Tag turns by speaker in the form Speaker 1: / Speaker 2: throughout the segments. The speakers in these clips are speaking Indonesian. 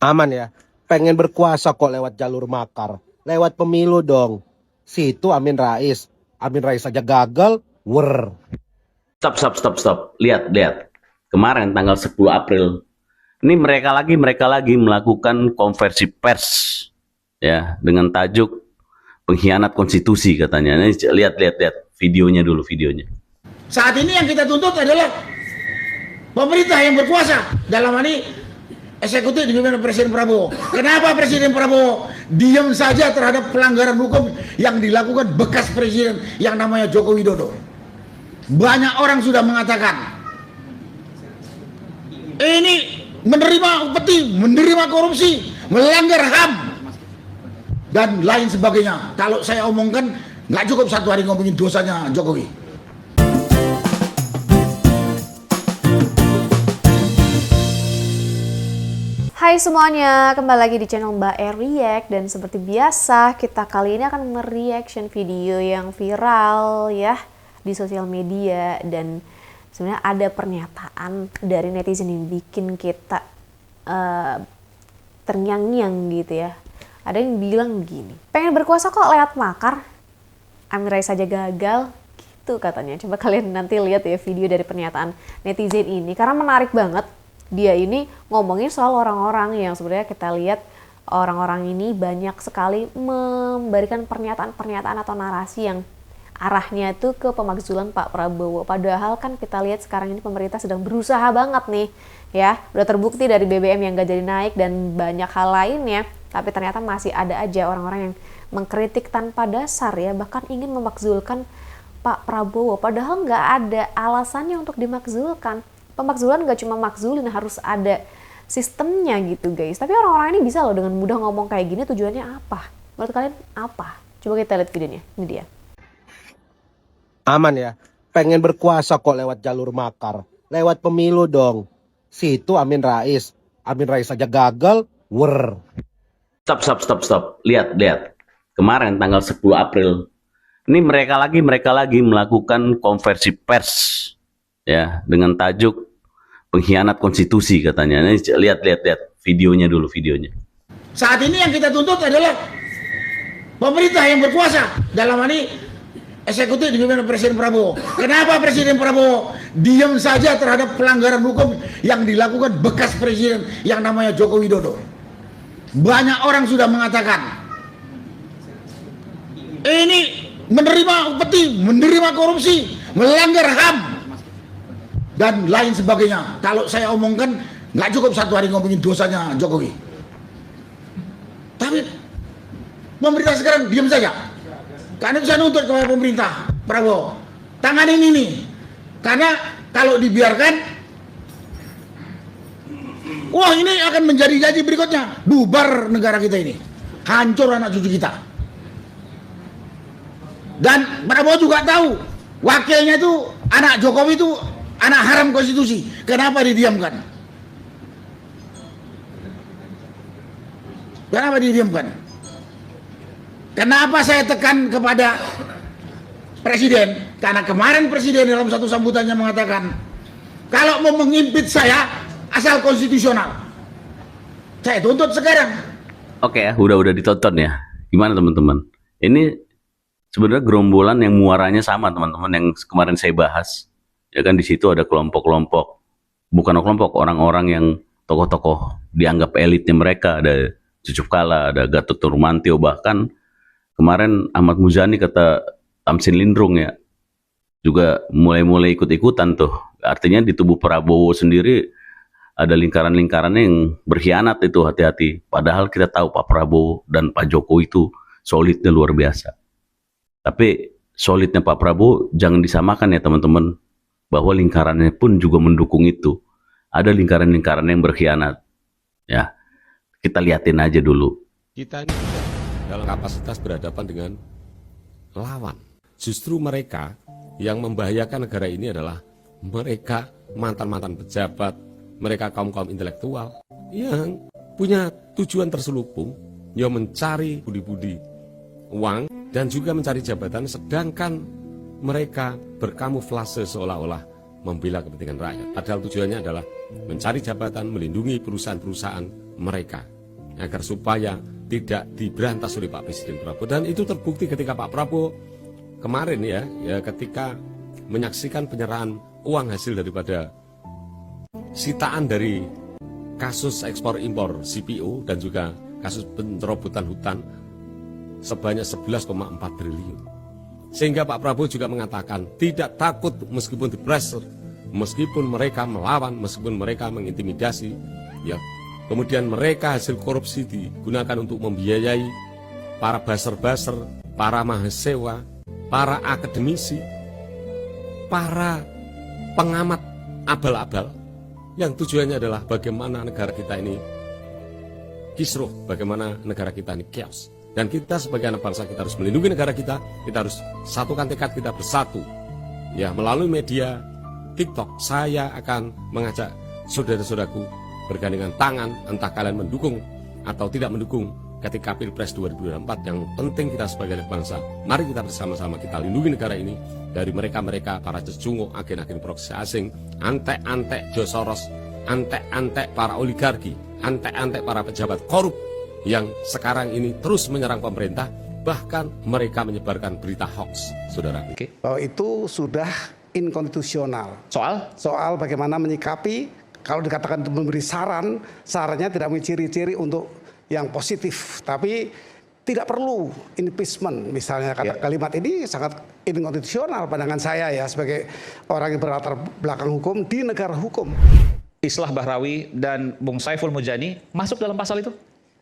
Speaker 1: Aman ya, pengen berkuasa kok lewat jalur makar, lewat pemilu dong. Situ Amin Rais. Amin Rais aja gagal,
Speaker 2: Stop. Lihat. Kemarin tanggal 10 April, ini mereka lagi melakukan konversi pers ya dengan tajuk pengkhianat konstitusi katanya. Ini lihat videonya dulu videonya.
Speaker 3: Saat ini yang kita tuntut adalah pemerintah yang berkuasa, dalam hal ini eksekutif dipimpin Presiden Prabowo. Kenapa Presiden Prabowo diam saja terhadap pelanggaran hukum yang dilakukan bekas presiden yang namanya Joko Widodo? Banyak orang sudah mengatakan ini menerima upeti, menerima korupsi, melanggar HAM dan lain sebagainya. Kalau saya omongkan nggak cukup satu hari ngomongin dosanya Jokowi.
Speaker 4: Hai semuanya, kembali lagi di channel Mbak E React. Dan seperti biasa, kita kali ini akan mereaction video yang viral ya di sosial media. Dan sebenarnya ada pernyataan dari netizen yang bikin kita terngiang-ngiang gitu ya. Ada yang bilang gini, pengen berkuasa kok lewat makar, Amin Rais saja gagal, gitu katanya. Coba kalian nanti lihat ya video dari pernyataan netizen ini, karena menarik banget. Dia ini ngomongin soal orang-orang yang sebenarnya kita lihat orang-orang ini banyak sekali memberikan pernyataan-pernyataan atau narasi yang arahnya itu ke pemakzulan Pak Prabowo. Padahal kan kita lihat sekarang ini pemerintah sedang berusaha banget nih ya. Udah terbukti dari BBM yang gak jadi naik dan banyak hal lainnya. Tapi ternyata masih ada aja orang-orang yang mengkritik tanpa dasar ya. Bahkan ingin memakzulkan Pak Prabowo. Padahal nggak ada alasannya untuk dimakzulkan. Pemakzulan gak cuma makzulin, harus ada sistemnya gitu guys. Tapi orang-orang ini bisa loh dengan mudah ngomong kayak gini. Tujuannya apa? Menurut kalian apa? Coba kita lihat videonya. Ini dia.
Speaker 1: Aman ya, pengen berkuasa kok lewat jalur makar, lewat pemilu dong. Situ Amin Rais. Amin Rais aja gagal,
Speaker 2: Stop. Lihat. Kemarin tanggal 10 April, ini mereka lagi melakukan konversi pers ya dengan tajuk pengkhianat konstitusi katanya. Ini lihat videonya dulu videonya.
Speaker 3: Saat ini yang kita tuntut adalah pemerintah yang berkuasa, dalam hal ini eksekutif dipimpin Presiden Prabowo. Kenapa Presiden Prabowo diam saja terhadap pelanggaran hukum yang dilakukan bekas presiden yang namanya Joko Widodo? Banyak orang sudah mengatakan ini menerima upeti, menerima korupsi, melanggar HAM dan lain sebagainya. Kalau saya omongkan nggak cukup satu hari ngomongin dosanya Jokowi. Tapi pemerintah sekarang diam saja. Karena bisa nuntut kepada pemerintah Prabowo, tanganin ini. Karena kalau dibiarkan, wah ini akan menjadi janji berikutnya. Bubar negara kita ini. Hancur anak cucu kita. Dan Prabowo juga tahu, wakilnya itu, anak Jokowi itu, anak haram konstitusi. Kenapa didiamkan? Kenapa didiamkan? Kenapa saya tekan kepada Presiden? Karena kemarin Presiden dalam satu sambutannya mengatakan, kalau mau mengimpit saya, asal konstitusional. Saya tuntut sekarang.
Speaker 2: Oke ya, udah ditonton ya. Gimana teman-teman? Ini sebenarnya gerombolan yang muaranya sama teman-teman yang kemarin saya bahas. Ya kan di situ ada kelompok-kelompok, bukan kelompok, orang-orang yang tokoh-tokoh dianggap elitnya mereka. Ada Yusuf Kala, ada Gatot Nurmantio, bahkan kemarin Ahmad Muzani kata Tamsin Lindrung ya juga mulai ikut-ikutan tuh. Artinya di tubuh Prabowo sendiri ada lingkaran-lingkaran yang berkhianat itu, hati-hati. Padahal kita tahu Pak Prabowo dan Pak Jokowi itu solidnya luar biasa. Tapi solidnya Pak Prabowo jangan disamakan ya teman-teman, bahwa lingkarannya pun juga mendukung itu. Ada lingkaran-lingkaran yang berkhianat. Ya, kita liatin aja dulu.
Speaker 5: Kita ini dalam kapasitas berhadapan dengan lawan. Justru mereka yang membahayakan negara ini adalah mereka mantan-mantan pejabat, mereka kaum-kaum intelektual yang punya tujuan terselubung, yang mencari budi-budi uang dan juga mencari jabatan, sedangkan mereka berkamuflase seolah-olah membela kepentingan rakyat. Padahal tujuannya adalah mencari jabatan, melindungi perusahaan-perusahaan mereka agar supaya tidak diberantas oleh Pak Presiden Prabowo. Dan itu terbukti ketika Pak Prabowo kemarin ya ketika menyaksikan penyerahan uang hasil daripada sitaan dari kasus ekspor impor CPO dan juga kasus penyerobotan hutan sebanyak 11,4 triliun. Sehingga Pak Prabowo juga mengatakan tidak takut meskipun di-pressure, meskipun mereka melawan, meskipun mereka mengintimidasi, ya. Kemudian mereka hasil korupsi digunakan untuk membiayai para buzzer-buzzer, para mahasiswa, para akademisi, para pengamat abal-abal, yang tujuannya adalah bagaimana negara kita ini kisruh, bagaimana negara kita ini chaos. Dan kita sebagai anak bangsa, kita harus melindungi negara kita harus satukan tekad kita bersatu. Ya, melalui media TikTok, saya akan mengajak saudara-saudaraku bergandengan tangan, entah kalian mendukung atau tidak mendukung ketika Pilpres 2024. Yang penting kita sebagai anak bangsa, mari kita bersama-sama kita lindungi negara ini dari mereka-mereka, para cecunguk, agen-agen proksi asing, antek-antek George Soros, antek-antek para oligarki, antek-antek para pejabat korup yang sekarang ini terus menyerang pemerintah, bahkan mereka menyebarkan berita hoax, saudara.
Speaker 6: Bahwa itu sudah inkonstitusional.
Speaker 7: Soal
Speaker 6: Bagaimana menyikapi kalau dikatakan memberi sarannya tidak memiliki ciri-ciri untuk yang positif, tapi tidak perlu impeachment misalnya. Kalimat ini sangat inkonstitusional pandangan saya ya sebagai orang yang berlatar belakang hukum di negara hukum.
Speaker 7: Islah Bahrawi dan Bung Saiful Mujani masuk dalam pasal itu?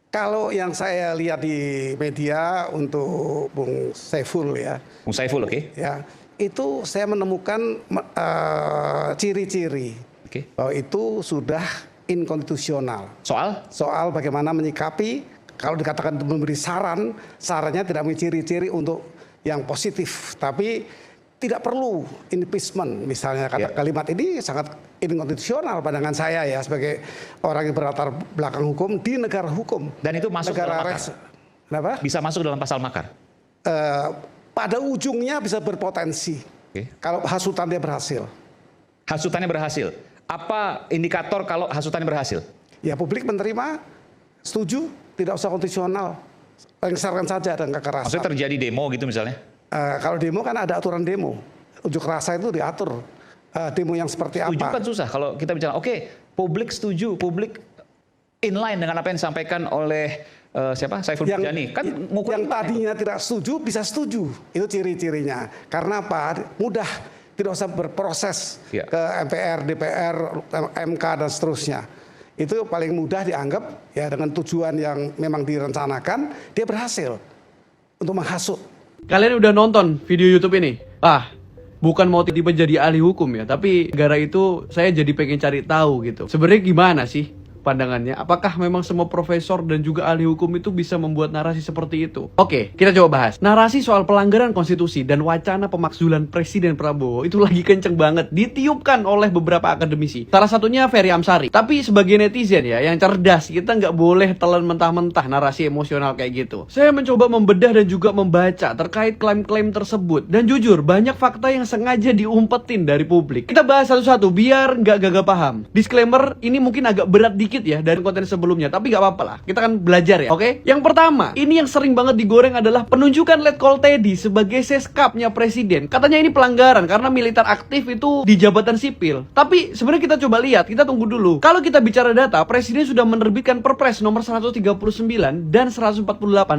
Speaker 6: Kalau yang saya lihat di media untuk Bung Saiful ya.
Speaker 7: Bung Saiful, oke.
Speaker 6: Ya, itu saya menemukan ciri-ciri bahwa itu sudah inkonstitusional.
Speaker 7: Soal
Speaker 6: bagaimana menyikapi kalau dikatakan memberi sarannya tidak memiliki ciri-ciri untuk yang positif, tapi tidak perlu impeachment misalnya. Kalimat ini sangat inkonstitusional pandangan saya ya sebagai orang yang berlatar belakang hukum di negara hukum.
Speaker 7: Dan itu masuk dalam makar?
Speaker 6: Kenapa?
Speaker 7: Bisa masuk dalam pasal makar?
Speaker 6: Pada ujungnya bisa berpotensi kalau hasutannya berhasil.
Speaker 7: Hasutannya berhasil. Apa indikator kalau hasutannya berhasil?
Speaker 6: Ya, publik menerima, setuju, tidak usah konstitusional, lengserkan saja dan kekerasan.
Speaker 7: Maksudnya terjadi demo gitu misalnya?
Speaker 6: Kalau demo kan ada aturan demo, unjuk rasa itu diatur. Demo yang seperti apa?
Speaker 7: Setuju kan susah kalau kita bicara. Oke, publik setuju, publik inline dengan apa yang disampaikan oleh Saiful Mujani. Kan
Speaker 6: yang tadinya tidak setuju bisa setuju, itu ciri-cirinya. Karena apa? Mudah. Tidak usah berproses ke MPR, DPR, MK dan seterusnya. Itu paling mudah dianggap ya dengan tujuan yang memang direncanakan, dia berhasil untuk menghasut.
Speaker 8: Kalian udah nonton video YouTube ini? Bukan mau tiba-tiba jadi ahli hukum ya, tapi gara itu saya jadi pengen cari tahu gitu. Sebenarnya gimana sih pandangannya? Apakah memang semua profesor dan juga ahli hukum itu bisa membuat narasi seperti itu? Oke, kita coba bahas. Narasi soal pelanggaran konstitusi dan wacana pemakzulan Presiden Prabowo itu lagi kenceng banget ditiupkan oleh beberapa akademisi. Salah satunya Ferry Amsari. Tapi sebagai netizen ya, yang cerdas, kita nggak boleh telan mentah-mentah narasi emosional kayak gitu. Saya mencoba membedah dan juga membaca terkait klaim-klaim tersebut. Dan jujur, banyak fakta yang sengaja diumpetin dari publik. Kita bahas satu-satu biar nggak gagal paham. Disclaimer, ini mungkin agak berat dikit ya dari konten sebelumnya, tapi gak apa-apa lah, kita kan belajar ya, oke? Yang pertama, ini yang sering banget digoreng adalah penunjukan Letkol Teddy sebagai seskapnya presiden. Katanya ini pelanggaran karena militer aktif itu di jabatan sipil. Tapi sebenarnya kita coba lihat, kita tunggu dulu. Kalau kita bicara data, presiden sudah menerbitkan Perpres nomor 139 dan 148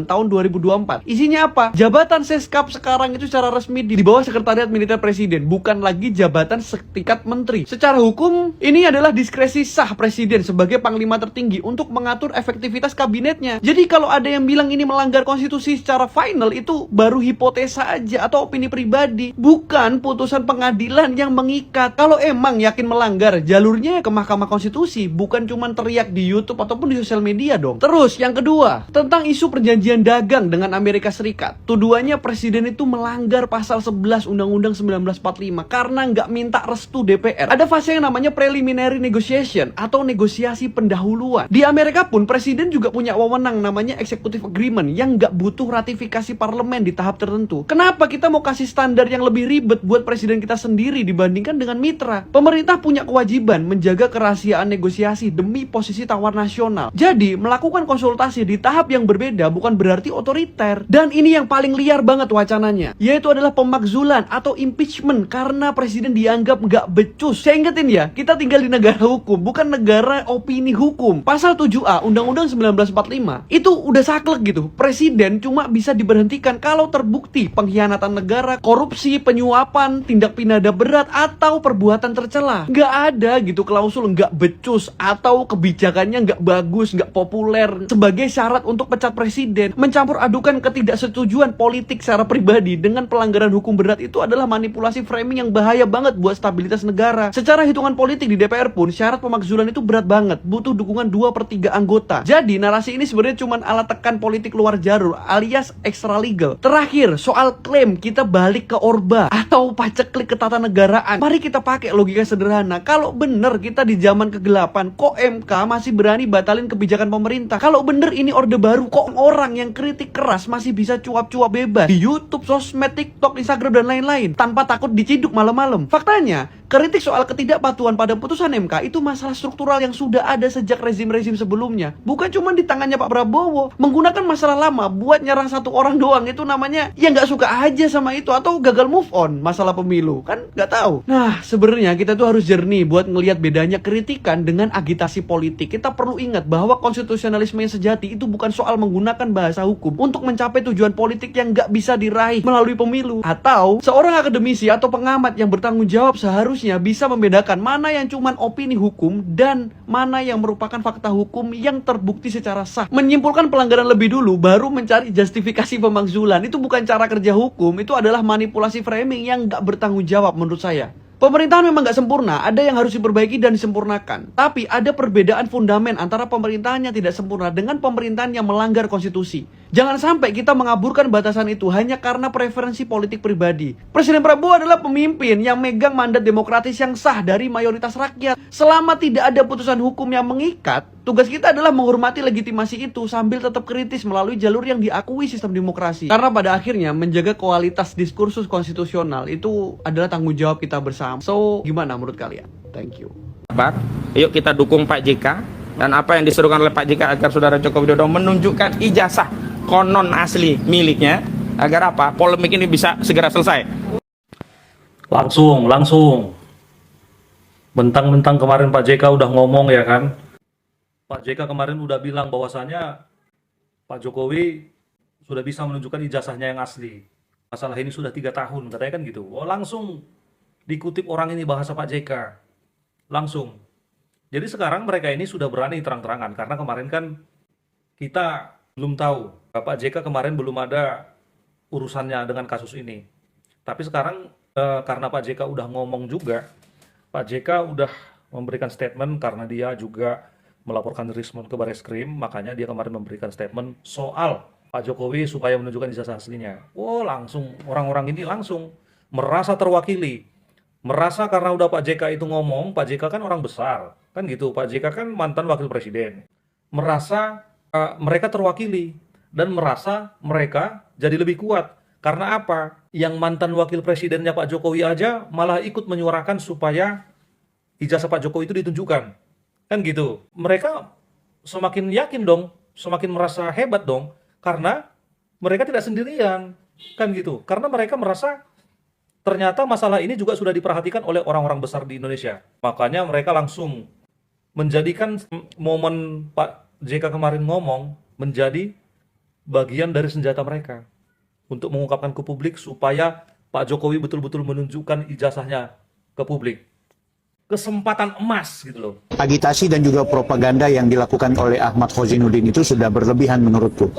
Speaker 8: tahun 2024. Isinya apa? Jabatan seskap sekarang itu secara resmi di bawah sekretariat militer presiden, bukan lagi jabatan setingkat menteri. Secara hukum, ini adalah diskresi sah presiden sebagai panglima tertinggi untuk mengatur efektivitas kabinetnya. Jadi kalau ada yang bilang ini melanggar konstitusi secara final, itu baru hipotesa aja atau opini pribadi, bukan putusan pengadilan yang mengikat. Kalau emang yakin melanggar, jalurnya ke Mahkamah Konstitusi, bukan cuma teriak di YouTube ataupun di sosial media dong. Terus yang kedua, tentang isu perjanjian dagang dengan Amerika Serikat. Tuduhannya presiden itu melanggar pasal 11 Undang-Undang 1945 karena nggak minta restu DPR. Ada fase yang namanya preliminary negotiation atau negosiasi pendahuluan. Di Amerika pun presiden juga punya wewenang namanya executive agreement yang nggak butuh ratifikasi parlemen di tahap tertentu. Kenapa kita mau kasih standar yang lebih ribet buat presiden kita sendiri dibandingkan dengan mitra? Pemerintah punya kewajiban menjaga kerahasiaan negosiasi demi posisi tawar nasional. Jadi melakukan konsultasi di tahap yang berbeda bukan berarti otoriter. Dan ini yang paling liar banget wacananya, yaitu adalah pemakzulan atau impeachment karena presiden dianggap nggak becus. Saya ingetin ya, kita tinggal di negara hukum, bukan negara opini hukum. Pasal 7A Undang-Undang 1945 itu udah saklek gitu. Presiden cuma bisa diberhentikan kalau terbukti pengkhianatan negara, korupsi, penyuapan, tindak pidana berat, atau perbuatan tercela. Nggak ada gitu klausul nggak becus atau kebijakannya nggak bagus, nggak populer sebagai syarat untuk pecat presiden. Mencampur adukan ketidaksetujuan politik secara pribadi dengan pelanggaran hukum berat itu adalah manipulasi framing yang bahaya banget buat stabilitas negara. Secara hitungan politik di DPR pun syarat pemakzulan itu berat banget, butuh dukungan 2/3 anggota. Jadi narasi ini sebenarnya cuma alat tekan politik luar jalur alias extra legal. Terakhir, soal klaim kita balik ke Orba atau paceklik ketatanegaraan. Mari kita pakai logika sederhana. Kalau bener kita di zaman kegelapan, kok MK masih berani batalin kebijakan pemerintah? Kalau bener ini orde baru, kok orang yang kritik keras masih bisa cuap-cuap bebas di YouTube, sosmed, TikTok, Instagram, dan lain-lain tanpa takut diciduk malam-malam? Faktanya, kritik soal ketidakpatuhan pada putusan MK itu masalah struktural yang sudah ada sejak rezim-rezim sebelumnya. Bukan cuma di tangannya Pak Prabowo. Menggunakan masalah lama buat nyerang satu orang doang itu namanya ya nggak suka aja sama itu atau gagal move on masalah pemilu. Kan nggak tahu. Nah, sebenarnya kita tuh harus jernih buat ngelihat bedanya kritikan dengan agitasi politik. Kita perlu ingat bahwa konstitusionalisme yang sejati itu bukan soal menggunakan bahasa hukum untuk mencapai tujuan politik yang nggak bisa diraih melalui pemilu. Atau seorang akademisi atau pengamat yang bertanggung jawab seharusnya bisa membedakan mana yang cuman opini hukum dan mana yang merupakan fakta hukum yang terbukti secara sah. Menyimpulkan pelanggaran lebih dulu baru mencari justifikasi pemakzulan itu bukan cara kerja hukum, itu adalah manipulasi framing yang nggak bertanggung jawab menurut saya. Pemerintahan memang nggak sempurna, ada yang harus diperbaiki dan disempurnakan. Tapi ada perbedaan fundamen antara pemerintahan yang tidak sempurna dengan pemerintahan yang melanggar konstitusi. Jangan sampai kita mengaburkan batasan itu hanya karena preferensi politik pribadi. Presiden Prabowo adalah pemimpin yang megang mandat demokratis yang sah dari mayoritas rakyat. Selama tidak ada putusan hukum yang mengikat, tugas kita adalah menghormati legitimasi itu sambil tetap kritis melalui jalur yang diakui sistem demokrasi. Karena pada akhirnya menjaga kualitas diskursus konstitusional itu adalah tanggung jawab kita bersama. So, gimana menurut kalian? Thank you.
Speaker 9: Yuk kita dukung Pak JK dan apa yang diserukan oleh Pak JK agar Saudara Joko Widodo menunjukkan ijazah konon asli miliknya agar apa? Polemik ini bisa segera selesai.
Speaker 10: Langsung. Mentang-mentang kemarin Pak JK udah ngomong ya kan. Pak JK kemarin udah bilang bahwasanya Pak Jokowi sudah bisa menunjukkan ijazahnya yang asli. Masalah ini sudah 3 tahun katanya kan gitu. Oh, langsung dikutip orang ini bahasa Pak JK. Langsung. Jadi sekarang mereka ini sudah berani terang-terangan karena kemarin kan kita belum tahu. Pak JK kemarin belum ada urusannya dengan kasus ini. Tapi sekarang karena Pak JK udah ngomong juga, Pak JK udah memberikan statement karena dia juga melaporkan Rismon ke Bareskrim, makanya dia kemarin memberikan statement soal Pak Jokowi supaya menunjukkan ijazah aslinya. Oh, langsung orang-orang ini langsung merasa terwakili. Merasa karena udah Pak JK itu ngomong, Pak JK kan orang besar, kan gitu. Pak JK kan mantan wakil presiden. Merasa mereka terwakili dan merasa mereka jadi lebih kuat. Karena apa? Yang mantan wakil presidennya Pak Jokowi aja malah ikut menyuarakan supaya ijazah Pak Jokowi itu ditunjukkan. Kan gitu. Mereka semakin yakin dong, semakin merasa hebat dong, karena mereka tidak sendirian. Kan gitu. Karena mereka merasa ternyata masalah ini juga sudah diperhatikan oleh orang-orang besar di Indonesia. Makanya mereka langsung menjadikan momen Pak JK kemarin ngomong menjadi bagian dari senjata mereka untuk mengungkapkan ke publik supaya Pak Jokowi betul-betul menunjukkan ijazahnya ke publik. Kesempatan emas gitu loh.
Speaker 11: Agitasi dan juga propaganda yang dilakukan oleh Ahmad Khozinuddin itu sudah berlebihan menurutku.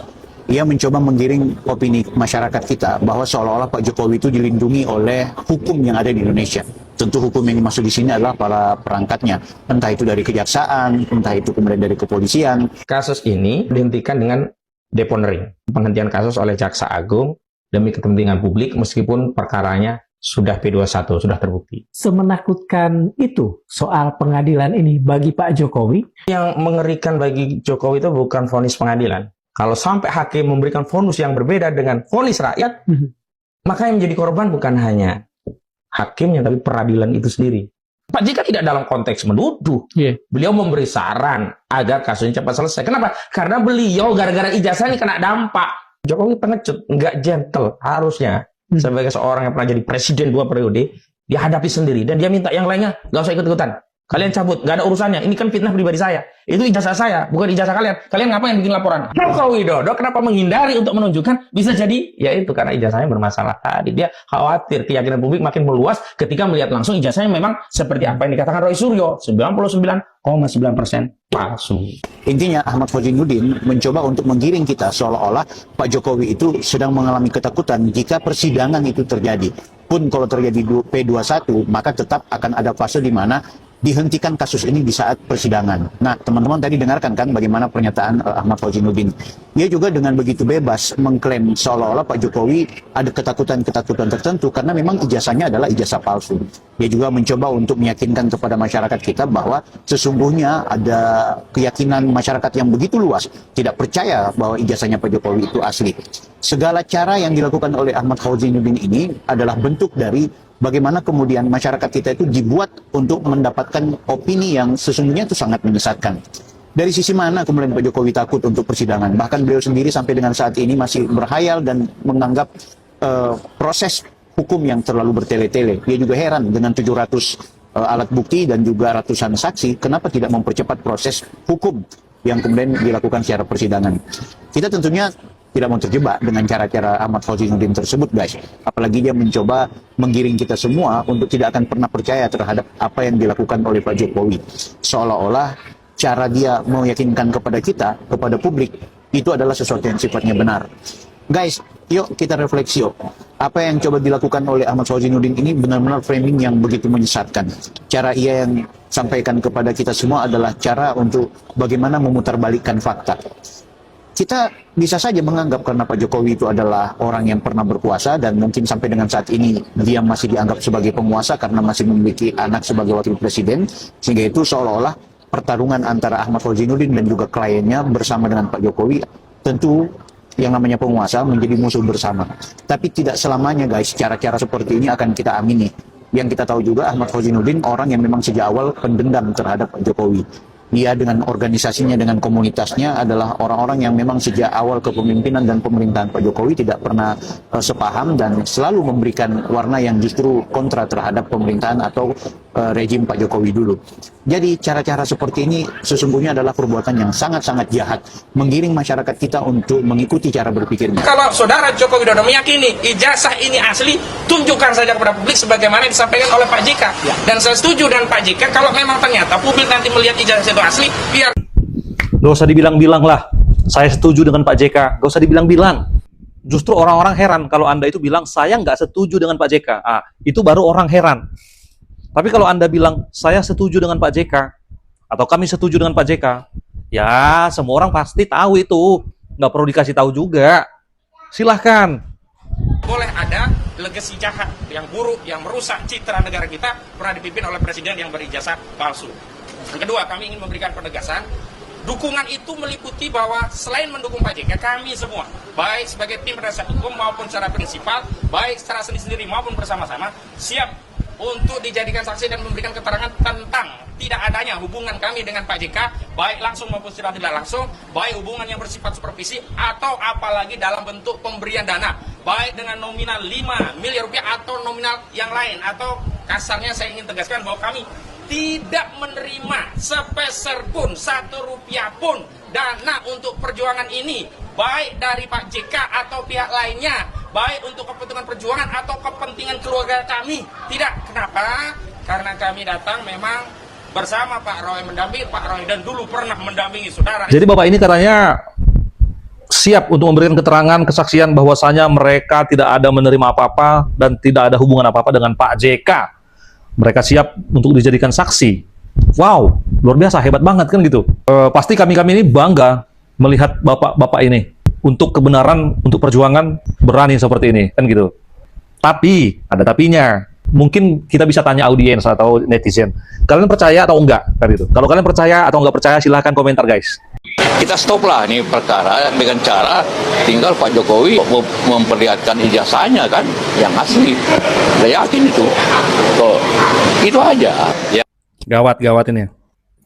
Speaker 11: Ia mencoba menggiring opini masyarakat kita bahwa seolah-olah Pak Jokowi itu dilindungi oleh hukum yang ada di Indonesia. Tentu hukum yang dimaksud di sini adalah para perangkatnya, entah itu dari kejaksaan, entah itu kemudian dari kepolisian.
Speaker 9: Kasus ini dihentikan dengan deponering, penghentian kasus oleh Jaksa Agung demi kepentingan publik meskipun perkaranya
Speaker 12: sudah P21, sudah terbukti.
Speaker 13: Semenakutkan itu soal pengadilan ini bagi Pak Jokowi?
Speaker 9: Yang mengerikan bagi Jokowi itu bukan vonis pengadilan. Kalau sampai hakim memberikan vonis yang berbeda dengan vonis rakyat, maka yang menjadi korban bukan hanya hakimnya, tapi peradilan itu sendiri. Pak JK tidak dalam konteks menuduh. Beliau memberi saran agar kasusnya cepat selesai. Kenapa? Karena beliau gara-gara ijazah ini kena dampak. Jokowi pengecut, nggak gentle harusnya. Sebagai seorang yang pernah jadi presiden 2 periode, dia hadapi sendiri. Dan dia minta yang lainnya, nggak usah ikut-ikutan. Kalian cabut, nggak ada urusannya. Ini kan fitnah pribadi saya. Itu ijazah saya, bukan ijazah kalian. Kalian ngapain bikin laporan? Jokowi Widodo kenapa menghindari untuk menunjukkan? Bisa jadi, ya itu karena ijazahnya bermasalah tadi. Dia khawatir keyakinan publik makin meluas ketika melihat langsung ijazahnya memang seperti apa yang dikatakan Roy Suryo, 99,9% palsu.
Speaker 11: Intinya Ahmad Khozinuddin mencoba untuk menggiring kita seolah-olah Pak Jokowi itu sedang mengalami ketakutan jika persidangan itu terjadi. Pun kalau terjadi P21, maka tetap akan ada fase di mana dihentikan kasus ini di saat persidangan. Nah, teman-teman tadi dengarkan kan bagaimana pernyataan Ahmad Khozinuddin. Dia juga dengan begitu bebas mengklaim seolah-olah Pak Jokowi ada ketakutan-ketakutan tertentu karena memang ijazahnya adalah ijazah palsu. Dia juga mencoba untuk meyakinkan kepada masyarakat kita bahwa sesungguhnya ada keyakinan masyarakat yang begitu luas tidak percaya bahwa ijazahnya Pak Jokowi itu asli. Segala cara yang dilakukan oleh Ahmad Khozinuddin ini adalah bentuk dari bagaimana kemudian masyarakat kita itu dibuat untuk mendapatkan opini yang sesungguhnya itu sangat menyesatkan. Dari sisi mana kemudian Pak Jokowi takut untuk persidangan? Bahkan beliau sendiri sampai dengan saat ini masih berhayal dan menganggap proses hukum yang terlalu bertele-tele. Dia juga heran dengan 700 alat bukti dan juga ratusan saksi, kenapa tidak mempercepat proses hukum yang kemudian dilakukan secara persidangan. Kita tentunya tidak mau terjebak dengan cara-cara Ahmad Khozinuddin tersebut, guys. Apalagi dia mencoba menggiring kita semua untuk tidak akan pernah percaya terhadap apa yang dilakukan oleh Pak Jokowi. Seolah-olah cara dia meyakinkan kepada kita, kepada publik, itu adalah sesuatu yang sifatnya benar. Guys, yuk kita refleksi yuk. Apa yang coba dilakukan oleh Ahmad Khozinuddin ini benar-benar framing yang begitu menyesatkan. Cara ia yang sampaikan kepada kita semua adalah cara untuk bagaimana memutarbalikkan fakta. Kita bisa saja menganggap karena Pak Jokowi itu adalah orang yang pernah berkuasa dan mungkin sampai dengan saat ini dia masih dianggap sebagai penguasa karena masih memiliki anak sebagai wakil presiden, sehingga itu seolah-olah pertarungan antara Ahmad Khozinuddin dan juga kliennya bersama dengan Pak Jokowi tentu yang namanya penguasa menjadi musuh bersama. Tapi tidak selamanya, guys, cara-cara seperti ini akan kita amini. Yang kita tahu juga Ahmad Khozinuddin orang yang memang sejak awal pendendam terhadap Pak Jokowi. Dia dengan organisasinya, dengan komunitasnya adalah orang-orang yang memang sejak awal kepemimpinan dan pemerintahan Pak Jokowi tidak pernah sepaham dan selalu memberikan warna yang justru kontra terhadap pemerintahan atau rejim Pak Jokowi dulu. Jadi cara-cara seperti ini sesungguhnya adalah perbuatan yang sangat-sangat jahat, menggiring masyarakat kita untuk mengikuti cara berpikirnya.
Speaker 9: Kalau saudara Joko Widodo meyakini ijazah ini asli, tunjukkan saja kepada publik sebagaimana yang disampaikan oleh Pak JK. Dan saya setuju dengan Pak JK, kalau memang ternyata publik nanti melihat ijazah itu asli, biar
Speaker 10: Gak usah dibilang-bilang lah, saya setuju dengan Pak JK. Gak usah dibilang-bilang. Justru orang-orang heran kalau Anda itu bilang, saya nggak setuju dengan Pak JK. Itu baru orang heran. Tapi kalau Anda bilang, saya setuju dengan Pak JK, atau kami setuju dengan Pak JK, ya semua orang pasti tahu itu. Nggak perlu dikasih tahu juga. Silahkan.
Speaker 9: boleh ada legasi jahat yang buruk, yang merusak citra negara kita pernah dipimpin oleh presiden yang berijazah palsu. Yang kedua, kami ingin memberikan penegasan. Dukungan itu meliputi bahwa selain mendukung Pak JK, kami semua, baik sebagai tim penasihat hukum maupun secara prinsipal, baik secara sendiri-sendiri maupun bersama-sama, siap untuk dijadikan saksi dan memberikan keterangan tentang tidak adanya hubungan kami dengan Pak JK, baik langsung maupun secara tidak langsung, baik hubungan yang bersifat supervisi atau apalagi dalam bentuk pemberian dana, baik dengan nominal 5 miliar rupiah atau nominal yang lain. Atau kasarnya saya ingin tegaskan bahwa kami tidak menerima sepeser pun, 1 rupiah pun dana untuk perjuangan ini, baik dari Pak JK atau pihak lainnya, baik untuk kepentingan perjuangan atau kepentingan keluarga kami. Tidak. Kenapa? Karena kami datang memang bersama Pak Roy, mendampingi Pak Roy, dan dulu pernah mendampingi saudara.
Speaker 10: Jadi Bapak ini katanya siap untuk memberikan keterangan, kesaksian bahwasanya mereka tidak ada menerima apa-apa dan tidak ada hubungan apa-apa dengan Pak JK. Mereka siap untuk dijadikan saksi. Wow, luar biasa, hebat banget kan gitu. Pasti kami ini bangga melihat bapak-bapak ini untuk kebenaran, untuk perjuangan berani seperti ini kan gitu. Tapi, ada tapinya. Mungkin kita bisa tanya audiens atau netizen, kalian percaya atau enggak? Kan itu. Kalau kalian percaya atau enggak percaya, silahkan komentar guys.
Speaker 14: Kita stop lah nih perkara dengan cara tinggal Pak Jokowi memperlihatkan ijazahnya kan yang asli. Saya yakin itu. Itu aja. Ya.
Speaker 10: Gawat ini.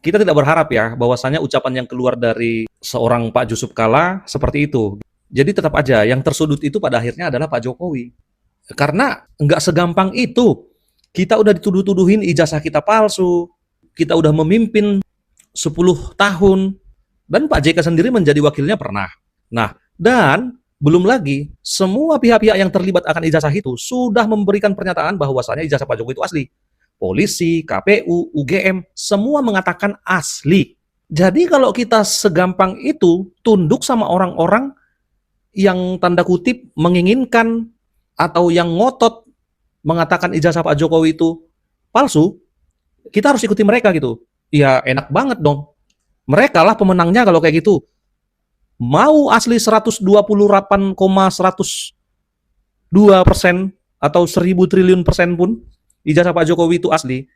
Speaker 10: Kita tidak berharap ya bahwasanya ucapan yang keluar dari seorang Pak Yusuf Kalla seperti itu. Jadi tetap aja yang tersudut itu pada akhirnya adalah Pak Jokowi. Karena nggak segampang itu. Kita udah dituduh-tuduhin ijazah kita palsu. Kita udah memimpin 10 tahun. Dan Pak JK sendiri menjadi wakilnya pernah. Nah, dan belum lagi semua pihak-pihak yang terlibat akan ijazah itu sudah memberikan pernyataan bahwasanya ijazah Pak Jokowi itu asli. Polisi, KPU, UGM, semua mengatakan asli. Jadi kalau kita segampang itu tunduk sama orang-orang yang tanda kutip menginginkan atau yang ngotot mengatakan ijazah Pak Jokowi itu palsu, kita harus ikuti mereka gitu. Ya enak banget dong. Mereka lah pemenangnya kalau kayak gitu. Mau asli 128,102% atau 1000 triliun persen pun ijazah Pak Jokowi itu asli,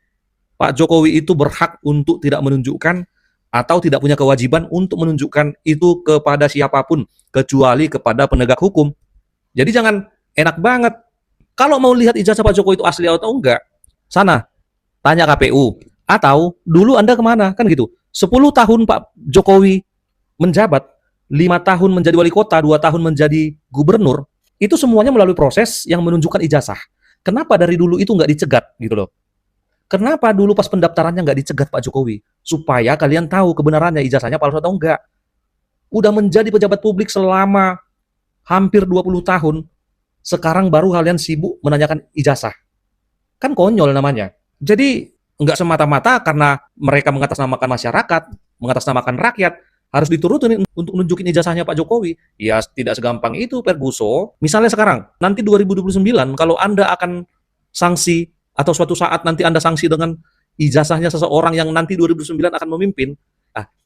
Speaker 10: Pak Jokowi itu berhak untuk tidak menunjukkan atau tidak punya kewajiban untuk menunjukkan itu kepada siapapun kecuali kepada penegak hukum. Jadi jangan enak banget. Kalau mau lihat ijazah Pak Jokowi itu asli atau enggak, sana tanya KPU. Atau dulu Anda kemana? Kan gitu. 10 tahun Pak Jokowi menjabat, 5 tahun menjadi wali kota, 2 tahun menjadi gubernur, itu semuanya melalui proses yang menunjukkan ijazah. Kenapa dari dulu itu nggak dicegat gitu loh? Kenapa dulu pas pendaftarannya nggak dicegat Pak Jokowi? Supaya kalian tahu kebenarannya ijazahnya palsu atau enggak. Udah menjadi pejabat publik selama hampir 20 tahun, sekarang baru kalian sibuk menanyakan ijazah. Kan konyol namanya. Jadi nggak semata-mata karena mereka mengatasnamakan masyarakat, mengatasnamakan rakyat, harus diturutin untuk nunjukin ijazahnya Pak Jokowi. Ya tidak segampang itu, Perguso. Misalnya sekarang, nanti 2029, kalau Anda akan sanksi, atau suatu saat nanti Anda sanksi dengan ijazahnya seseorang yang nanti 2029 akan memimpin,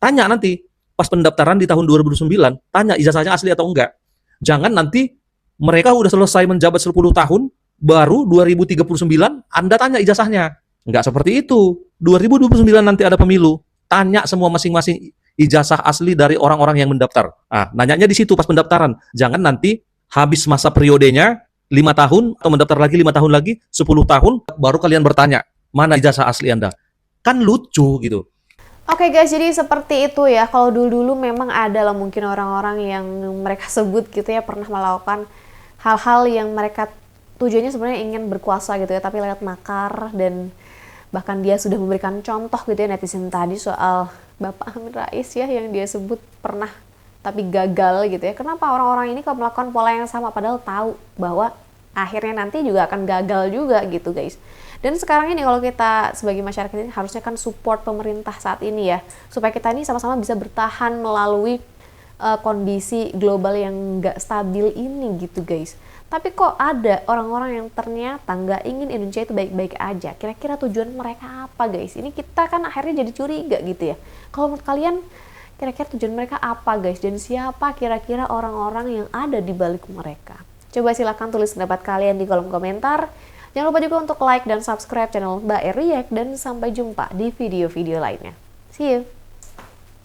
Speaker 10: tanya nanti, pas pendaftaran di tahun 2009, tanya ijazahnya asli atau enggak. Jangan nanti mereka udah selesai menjabat 10 tahun, baru 2039 Anda tanya ijazahnya. Enggak seperti itu. 2029 nanti ada pemilu, tanya semua masing-masing ijazah asli dari orang-orang yang mendaftar. Nanyanya di situ pas pendaftaran. Jangan nanti habis masa periodenya 5 tahun atau mendaftar lagi 5 tahun lagi, 10 tahun baru kalian bertanya, mana ijazah asli Anda? Kan lucu gitu.
Speaker 4: Oke guys, jadi seperti itu ya. Kalau dulu-dulu memang ada lah mungkin orang-orang yang mereka sebut gitu ya pernah melakukan hal-hal yang mereka tujuannya sebenarnya ingin berkuasa gitu ya, tapi lewat makar, dan bahkan dia sudah memberikan contoh gitu ya netizen tadi soal Bapak Amin Rais ya yang dia sebut pernah tapi gagal gitu ya. Kenapa orang-orang ini kalau melakukan pola yang sama padahal tahu bahwa akhirnya nanti juga akan gagal juga gitu guys. Dan sekarang ini kalau kita sebagai masyarakat ini harusnya kan support pemerintah saat ini ya, supaya kita ini sama-sama bisa bertahan melalui kondisi global yang nggak stabil ini gitu guys. Tapi kok ada orang-orang yang ternyata nggak ingin Indonesia itu baik-baik aja. Kira-kira tujuan mereka apa guys? Ini kita kan akhirnya jadi curiga gitu ya. Kalau menurut kalian kira-kira tujuan mereka apa guys? Dan siapa kira-kira orang-orang yang ada di balik mereka? Coba silahkan tulis pendapat kalian di kolom komentar. Jangan lupa juga untuk like dan subscribe channel Mbak React, dan sampai jumpa di video-video lainnya. See you!